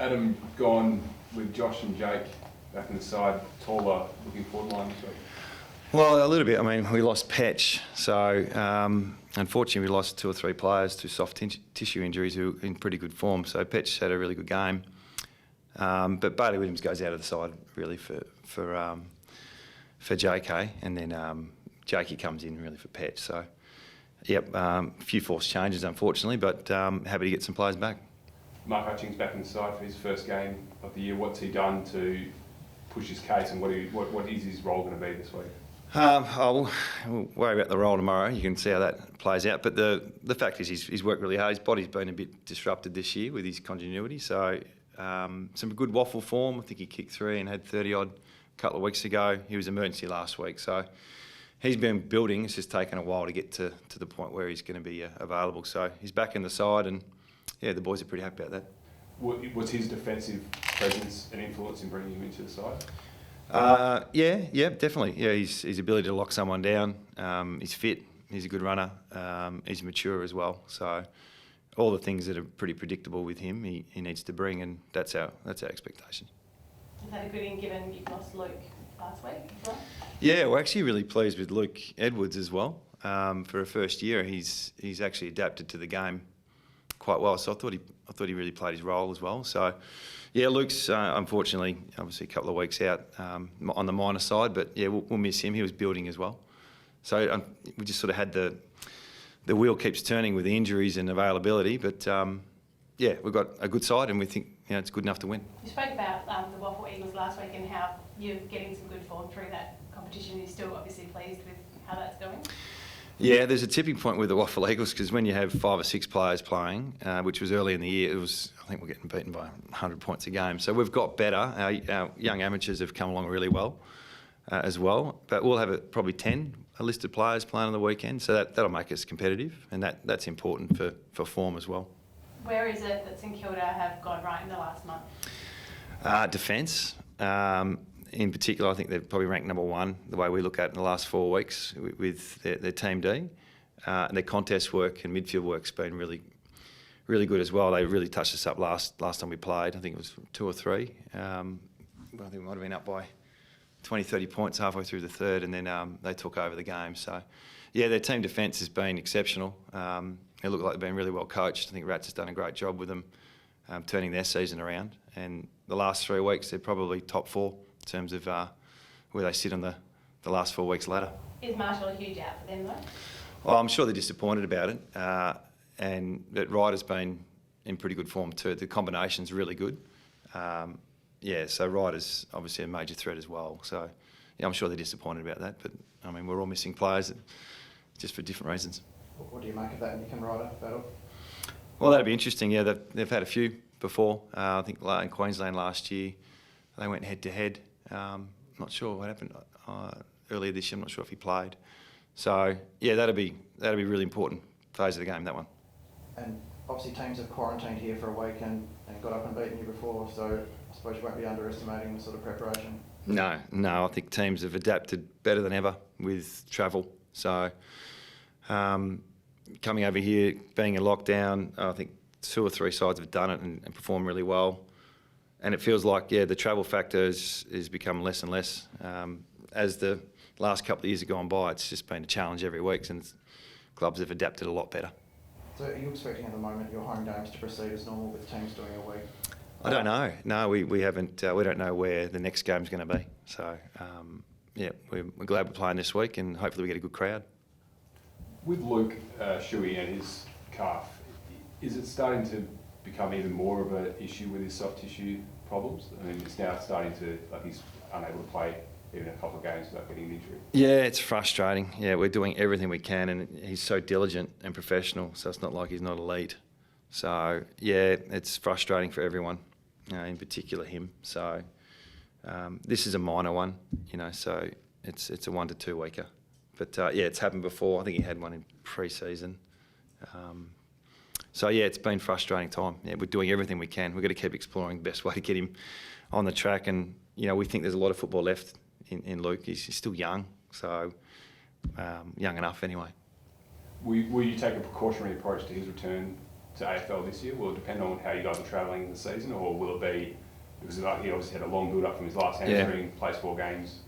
Adam gone with Josh and Jake back in the side, taller, looking forward line this week? Well, a little bit. I mean, we lost Petch, so unfortunately we lost 2 or 3 players to soft tissue injuries who were in pretty good form. So Petch had a really good game, but Bailey Williams goes out of the side really for JK, and then Jakey comes in really for Petch. So, yep, a few forced changes unfortunately, but happy to get some players back. Mark Hutchings back in the side for his first game of the year. What's he done to push his case, and what is his role going to be this week? We'll worry about the role tomorrow. You can see how that plays out. But the fact is he's worked really hard. His body's been a bit disrupted this year with his continuity. So some good waffle form. I think he kicked 3 and had 30-odd a couple of weeks ago. He was emergency last week. So he's been building. It's just taken a while to get to the point where he's going to be available. So he's back in the side, and yeah, the boys are pretty happy about that. Was his defensive presence an influence in bringing him into the side? Yeah, definitely. Yeah, his ability to lock someone down. He's fit. He's a good runner. He's mature as well. So all the things that are pretty predictable with him, he needs to bring, and that's our expectation. Is that a good in given you've lost Luke last week as well? Yeah, we're actually really pleased with Luke Edwards as well. For a first year, he's actually adapted to the game quite well. So I thought he really played his role as well. So. Yeah, Luke's unfortunately, obviously a couple of weeks out on the minor side, but yeah, we'll miss him. He was building as well. So we just sort of had the wheel keeps turning with the injuries and availability, but yeah, we've got a good side and we think it's good enough to win. You spoke about the Waffle Eagles last week and how you're getting some good form through that competition. You're still obviously pleased with how that's going? Yeah, there's a tipping point with the Waffle Eagles because when you have 5 or 6 players playing, which was early in the year, I think we're getting beaten by 100 points a game. So we've got better. Our young amateurs have come along really well as well. But we'll have probably 10 listed players playing on the weekend, so that'll make us competitive, and that's important for form as well. Where is it that St Kilda have gone right in the last month? Defence. In particular, I think they're probably ranked number 1, the way we look at it in the last 4 weeks with their team D. And their contest work and midfield work's been really, really good as well. They really touched us up last time we played. I think it was 2 or 3. I think we might have been up by 20, 30 points halfway through the third, and then they took over the game. So, yeah, their team defence has been exceptional. They look like they've been really well coached. I think Rats has done a great job with them turning their season around. And the last 3 weeks, they're probably top 4 in terms of where they sit on the last 4 weeks ladder. Is Marshall a huge out for them though? Well, I'm sure they're disappointed about it, and that Ryder's been in pretty good form too. The combination's really good. So Ryder's obviously a major threat as well. So yeah, I'm sure they're disappointed about that. But I mean, we're all missing players just for different reasons. What do you make of that Nick and Ryder battle? Well, that'd be interesting. Yeah, they've had a few before. I think in Queensland last year, they went head to head. Not sure what happened earlier this year. I'm not sure if he played. So yeah, that'd be really important phase of the game, that one. And obviously teams have quarantined here for a week and got up and beaten you before, so I suppose you won't be underestimating the sort of preparation. No, I think teams have adapted better than ever with travel. So coming over here, being in lockdown, I think 2 or 3 sides have done it and performed really well. And it feels like, the travel factor has become less and less. As the last couple of years have gone by, it's just been a challenge every week, and clubs have adapted a lot better. So are you expecting at the moment your home games to proceed as normal with teams doing a week? I don't know. No, we haven't. We don't know where the next game's going to be. So, we're glad we're playing this week, and hopefully we get a good crowd. With Luke Shuey and his calf, is it starting to become even more of an issue with his soft tissue problems? I mean, it's now starting to, he's unable to play even a couple of games without getting an injury. Yeah, it's frustrating. Yeah, we're doing everything we can, and he's so diligent and professional, so it's not like he's not elite. So, yeah, it's frustrating for everyone, in particular him. So, this is a minor one, so it's a 1 to 2 weeker. But, it's happened before. I think he had one in pre-season. So, yeah, it's been a frustrating time. Yeah, we're doing everything we can. We've got to keep exploring the best way to get him on the track. And, we think there's a lot of football left in Luke. He's still young, so young enough anyway. Will you take a precautionary approach to his return to AFL this year? Will it depend on how you guys are travelling in the season, or will it be, because like, he obviously had a long build up from his last hamstring, plays 4 games?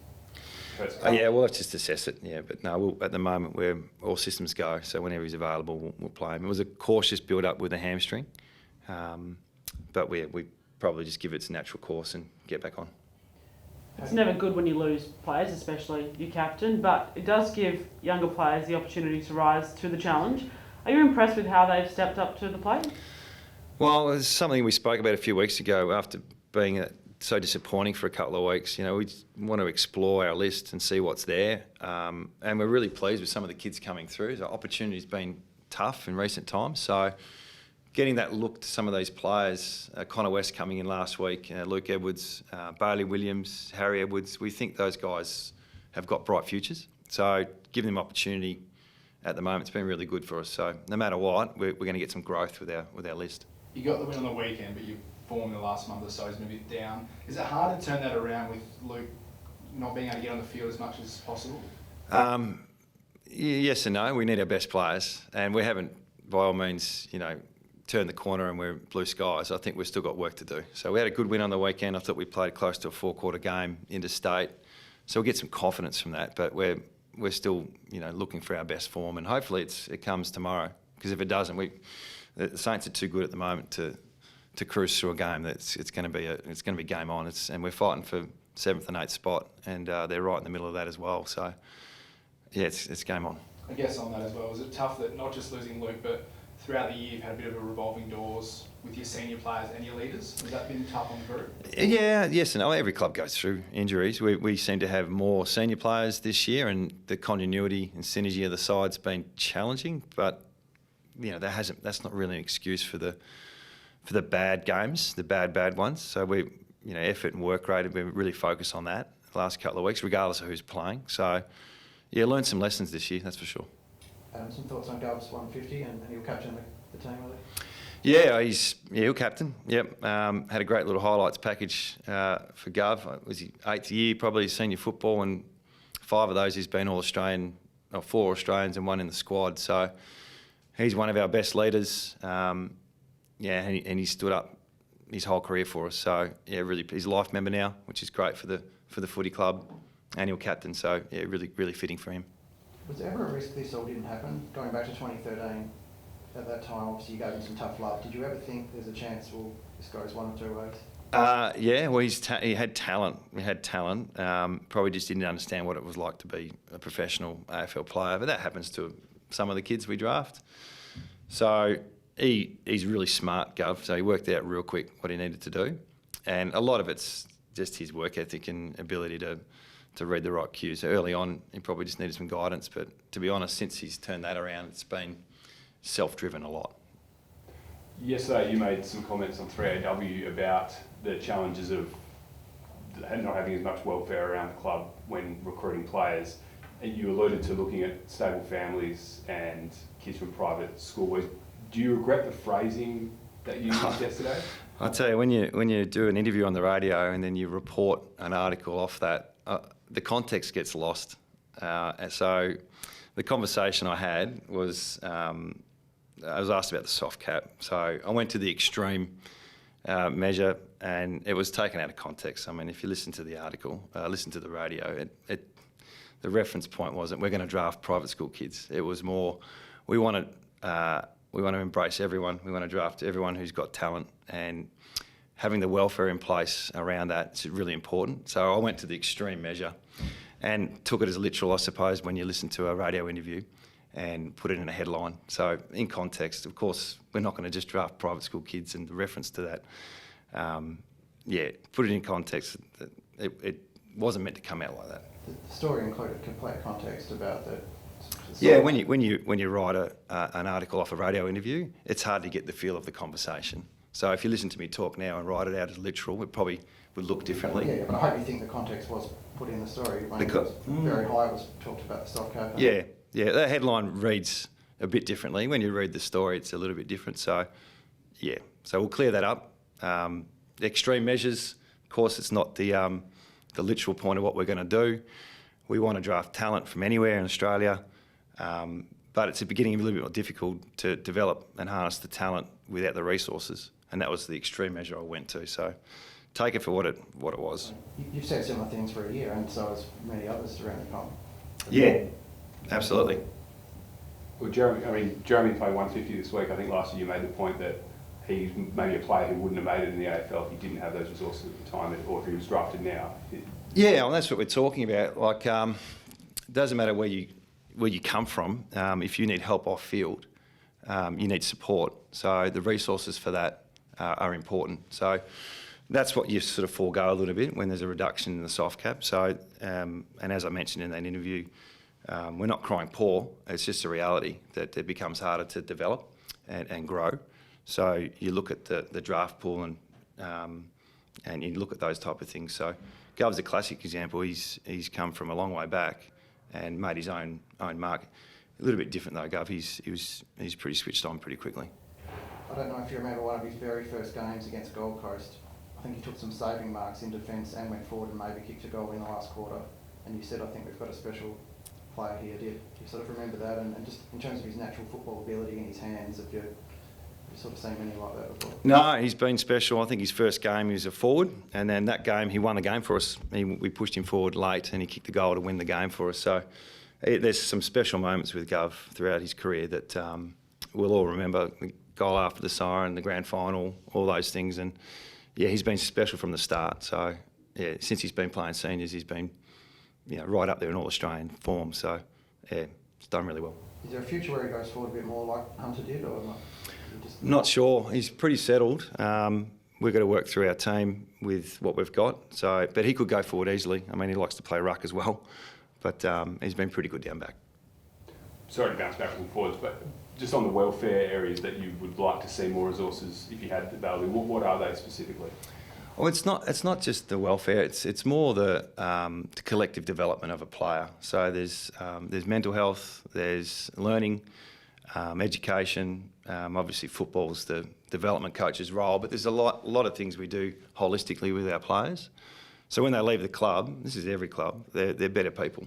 Yeah, we'll have to just assess it. Yeah, but no, at the moment we're all systems go. So whenever he's available, we'll play him. It was a cautious build up with a hamstring, but we probably just give it its natural course and get back on. It's never good when you lose players, especially your captain, but it does give younger players the opportunity to rise to the challenge. Are you impressed with how they've stepped up to the plate? Well, it's something we spoke about a few weeks ago after being so disappointing for a couple of weeks. You know, we want to explore our list and see what's there, and we're really pleased with some of the kids coming through. The opportunity's been tough in recent times, so getting that look to some of these players, Connor West coming in last week, Luke Edwards, Bailey Williams, Harry Edwards, we think those guys have got bright futures. So giving them opportunity at the moment, it's been really good for us. So no matter what, we're going to get some growth with our list. You got the win on the weekend, but your form in the last month or so has been a bit down. Is it hard to turn that around with Luke not being able to get on the field as much as possible? Yes and no. We need our best players, and we haven't, by all means, turned the corner and we're blue skies. I think we've still got work to do. So we had a good win on the weekend. I thought we played close to a 4-quarter game interstate. So we'll get some confidence from that, but we're still, looking for our best form, and hopefully it comes tomorrow. Because if it doesn't, the Saints are too good at the moment to cruise through a game. It's going to be game on. And we're fighting for 7th and 8th spot, and they're right in the middle of that as well. So yeah, it's game on. I guess on that as well, is it tough that not just losing Luke, but throughout the year you've had a bit of a revolving doors with your senior players and your leaders? Has that been tough on the group? Yeah, yes and no. Every club goes through injuries. We seem to have more senior players this year, and the continuity and synergy of the side's been challenging. But that's not really an excuse for the bad games, the bad ones. So effort and work rate, we've really focused on that the last couple of weeks, regardless of who's playing. So yeah, learned some lessons this year, that's for sure. Some thoughts on Gov's 150 and he'll captain the team, will Yeah, he'll captain. Yep, had a great little highlights package for Gov. It was his 8th year, probably senior football, and 5 of those he's been All Australian, or 4 Australians and 1 in the squad. So he's one of our best leaders. And he stood up his whole career for us. So yeah, really, he's a life member now, which is great for the footy club, and he'll captain. So yeah, really fitting for him. Was there ever a risk this all didn't happen? Going back to 2013, at that time, obviously you gave him some tough love. Did you ever think there's a chance, this goes 1 or 2 ways? Yeah, well, he had talent. He had talent. Probably just didn't understand what it was like to be a professional AFL player. But that happens to some of the kids we draft. So he's really smart, Gov. So he worked out real quick what he needed to do. And a lot of it's just his work ethic and ability to read the right cues. So early on, he probably just needed some guidance. But to be honest, since he's turned that around, it's been self-driven a lot. Yesterday you made some comments on 3AW about the challenges of not having as much welfare around the club when recruiting players. And you alluded to looking at stable families and kids from private schools. Do you regret the phrasing that you used yesterday? I'll tell you, when you do an interview on the radio and then you report an article off that, the context gets lost. So the conversation I had was, I was asked about the soft cap. So I went to the extreme measure, and it was taken out of context. I mean, if you listen to the article, listen to the radio, the reference point wasn't we're going to draft private school kids. It was more we want to embrace everyone. We want to draft everyone who's got talent, and having the welfare in place around that is really important. So I went to the extreme measure and took it as literal, I suppose, when you listen to a radio interview and put it in a headline. So in context, of course, we're not going to just draft private school kids, and the reference to that, put it in context. It wasn't meant to come out like that. The story included complete context about the... Yeah, when you write an article off a radio interview, it's hard to get the feel of the conversation. So if you listen to me talk now and write it out as literal, it probably would look differently. Yeah, but I hope you think the context was put in the story. When it was very high, it was talked about the soft cap. Yeah, the headline reads a bit differently. When you read the story, it's a little bit different. So, yeah, so we'll clear that up. The extreme measures, of course, it's not the literal point of what we're going to do. We want to draft talent from anywhere in Australia, but it's beginning a little bit more difficult to develop and harness the talent without the resources, and that was the extreme measure I went to. So take it for what it was. You've said similar things for a year, and so has many others around the comp. Yeah, absolutely. Well, Jeremy played 150 this week. I think last year you made the point that he's maybe a player who wouldn't have made it in the AFL if he didn't have those resources at the time, or if he was drafted now. Yeah, well, that's what we're talking about. Like, it doesn't matter where you come from. If you need help off field, you need support. So the resources for that are important. So that's what you sort of forego a little bit when there's a reduction in the soft cap. So, and as I mentioned in that interview, we're not crying poor. It's just a reality that it becomes harder to develop and grow. So you look at the draft pool and you look at those type of things. So Gov's a classic example. He's come from a long way back and made his own mark. A little bit different though, Gov. He's pretty switched on pretty quickly. I don't know if you remember one of his very first games against Gold Coast. I think he took some saving marks in defence and went forward and maybe kicked a goal in the last quarter. And you said, I think we've got a special player here. Do you sort of remember that? And just in terms of his natural football ability in his hands, have you sort of seen many like that before? No, he's been special. I think his first game he was a forward, and then that game he won the game for us. We pushed him forward late and he kicked the goal to win the game for us. So there's some special moments with Gov throughout his career that we'll all remember. The goal after the siren, the grand final, all those things. And yeah, he's been special from the start. So yeah, since he's been playing seniors, he's been right up there in all Australian form. So yeah, it's done really well. Is there a future where he goes forward a bit more like Hunter did, or not? Not sure. He's pretty settled. We've got to work through our team with what we've got. So, but he could go forward easily. I mean, he likes to play ruck as well, but he's been pretty good down back. Sorry to bounce back and forwards, but just on the welfare areas that you would like to see more resources if you had the value, what are they specifically? Well, it's not just the welfare. It's more the collective development of a player. So there's mental health, there's learning, education. Obviously, football's the development coach's role, but there's a lot of things we do holistically with our players. So when they leave the club, this is every club, they're better people,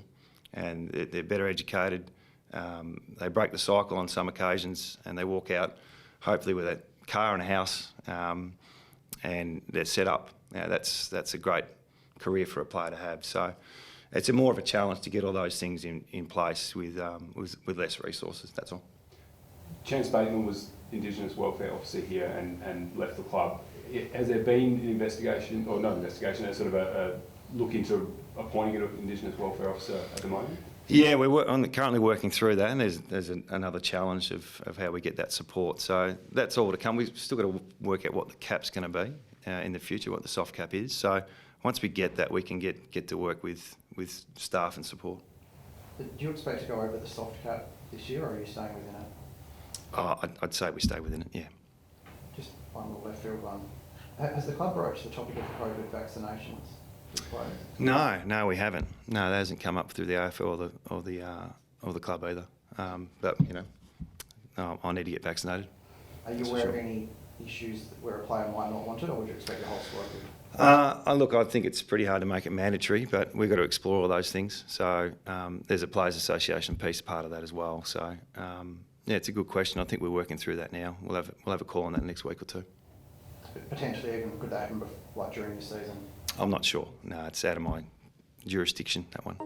and they're better educated. They break the cycle on some occasions, and they walk out hopefully with a car and a house, and they're set up. That's a great career for a player to have. So it's more of a challenge to get all those things in place with less resources. That's all. Chance Bateman was Indigenous Welfare Officer here and left the club. Has there been an investigation, or not investigation, a sort of a look into appointing an Indigenous Welfare Officer at the moment? Yeah, we're currently working through that, and there's another challenge of how we get that support. So that's all to come. We've still got to work out what the cap's going to be in the future, what the soft cap is. So once we get that, we can get to work with staff and support. Do you expect to go over the soft cap this year, or are you staying within it? I'd say we stay within it, yeah. Just one little left field one. Has the club broached the topic of COVID vaccinations with players? No, we haven't. No, that hasn't come up through the AFL or the club either. But I need to get vaccinated. Are you aware of any issues where a player might not want it, or would you expect the whole squad to? Look, I think it's pretty hard to make it mandatory, but we've got to explore all those things. So there's a Players Association piece part of that as well. So yeah, it's a good question. I think we're working through that now. We'll have a call on that next week or two. Potentially, even could that happen during the season? I'm not sure. No, it's out of my jurisdiction, that one.